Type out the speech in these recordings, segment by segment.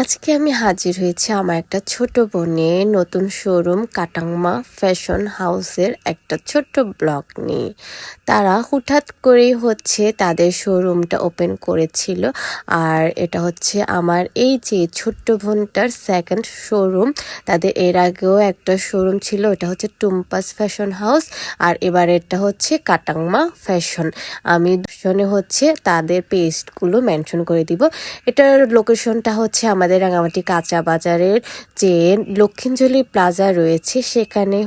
আজকে আমি হাজির হয়েছি আমার একটা ছোট বোনের নতুন শোরুম কাটাংমা ফ্যাশন হাউসের একটা ছোট্ট ব্লগ নিয়ে। তারা হুটহাট করেই তাদের শোরুমটা ওপেন করেছিল। আর এটা হচ্ছে আমার এই যে ছোট্ট বোনটার সেকেন্ড শোরুম। তাদের এর আগেও একটা শোরুম ছিল, এটা হচ্ছে টুম্পাস ফ্যাশন হাউস, আর এবার এটা হচ্ছে কাটাংমা ফ্যাশন। আমি দুজনে তাদের পেজগুলো মেনশন করে দিব। এটার লোকেশনটা হচ্ছে আমাদের রাঙামাটি কাঁচা বাজারের যে লক্ষ্মীঞ্জলি প্লাজা রয়েছে, সেখানে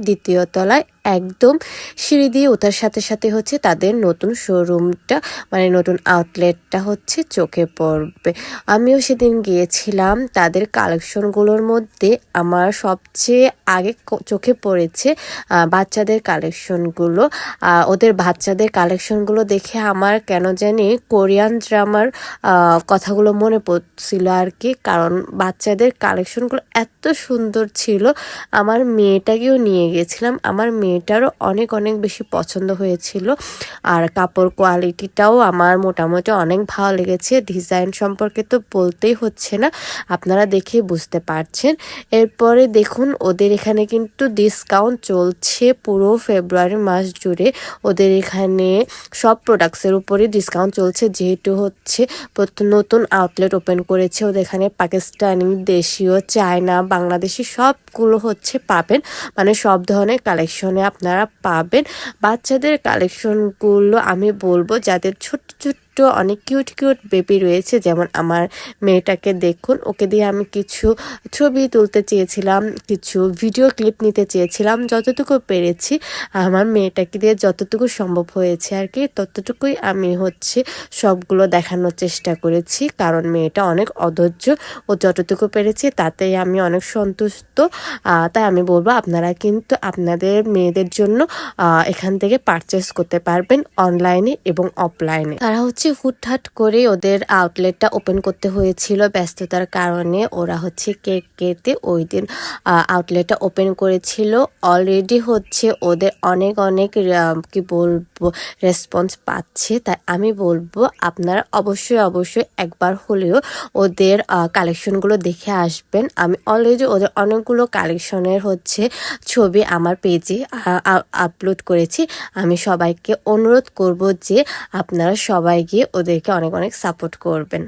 দ্বিতীয় তলায় একদম সিঁড়ি দিয়ে ওঠার সাথে সাথে তাদের নতুন শোরুমটা, মানে নতুন আউটলেটটা চোখে পড়বে। আমিও সেদিন গিয়েছিলাম। তাদের কালেকশনগুলোর মধ্যে আমার সবচেয়ে আগে চোখে পড়েছে বাচ্চাদের কালেকশনগুলো। ওদের বাচ্চাদের কালেকশনগুলো দেখে আমার কেন জানি কোরিয়ান ড্রামার কথাগুলো মনে পড়ছিল আর কি, কারণ বাচ্চাদের কালেকশনগুলো এত সুন্দর ছিল। আমার মেয়েটাকেও নিয়ে গেছিলাম, আমার মেয়েটারও অনেক অনেক বেশি পছন্দ হয়েছিল। আর কাপড় কোয়ালিটিটাও আমার মোটামুটি অনেক ভালো লেগেছে। ডিজাইন সম্পর্কে তো বলতেই হচ্ছে না, আপনারা দেখে বুঝতে পারছেন। এরপরে দেখুন, ওদের এখানে কিন্তু ডিসকাউন্ট চলছে পুরো ফেব্রুয়ারি মাস জুড়ে। ওদের এখানে সব প্রোডাক্টসের উপরে ডিসকাউন্ট চলছে, যেহেতু নতুন আউটলেট ওপেন করেছে। ওদের এখানে পাকিস্তানি, দেশীয়, চায়না, বাংলাদেশি সবগুলো পাবেন, মানে সব ধরনের কালেকশনে আপনারা পাবেন। বাচ্চাদের কালেকশনগুলো আমি বলবো, যাদের ছোট্ট ছোট্ট অনেক কিউট কিউট বেবি রয়েছে, যেমন আমার মেয়েটাকে দেখুন, ওকে দিয়ে আমি কিছু ছবি তুলতে চেয়েছিলাম, কিছু ভিডিও ক্লিপ নিতে চেয়েছিলাম, যতটুকু পেরেছি। আমার মেয়েটাকে দিয়ে যতটুকু সম্ভব হয়েছে আর কি, ততটুকুই আমি সবগুলো দেখানোর চেষ্টা করেছি, কারণ মেয়েটা অনেক অধৈর্য। ও যতটুকু পেরেছি তাতেই আমি অনেক সন্তুষ্ট। তাই আমি বলবো, আপনারা কিন্তু আপনাদের মেয়েদের জন্য এখান থেকে পারচেস করতে পারবেন, অনলাইনে এবং অফলাইনে। তারা হুটহাট করে ওদের আউটলেটটা ওপেন করতে হয়েছিল, ব্যস্ততার কারণে ওরা কেক কেটে ওই দিন আউটলেটটা ওপেন করেছিল। অলরেডি ওদের অনেক অনেক কি বলবো রেসপন্স পাচ্ছে। তাই আমি বলবো, আপনারা অবশ্যই একবার হলেও ওদের কালেকশনগুলো দেখে আসবেন। আমি অলরেডি ওদের অনেকগুলো কালেকশনের ছবি আমার পেজে আপলোড করেছি। আমি সবাইকে অনুরোধ করব যে আপনারা সবাই গিয়ে ওদেরকে অনেক অনেক সাপোর্ট করবেন।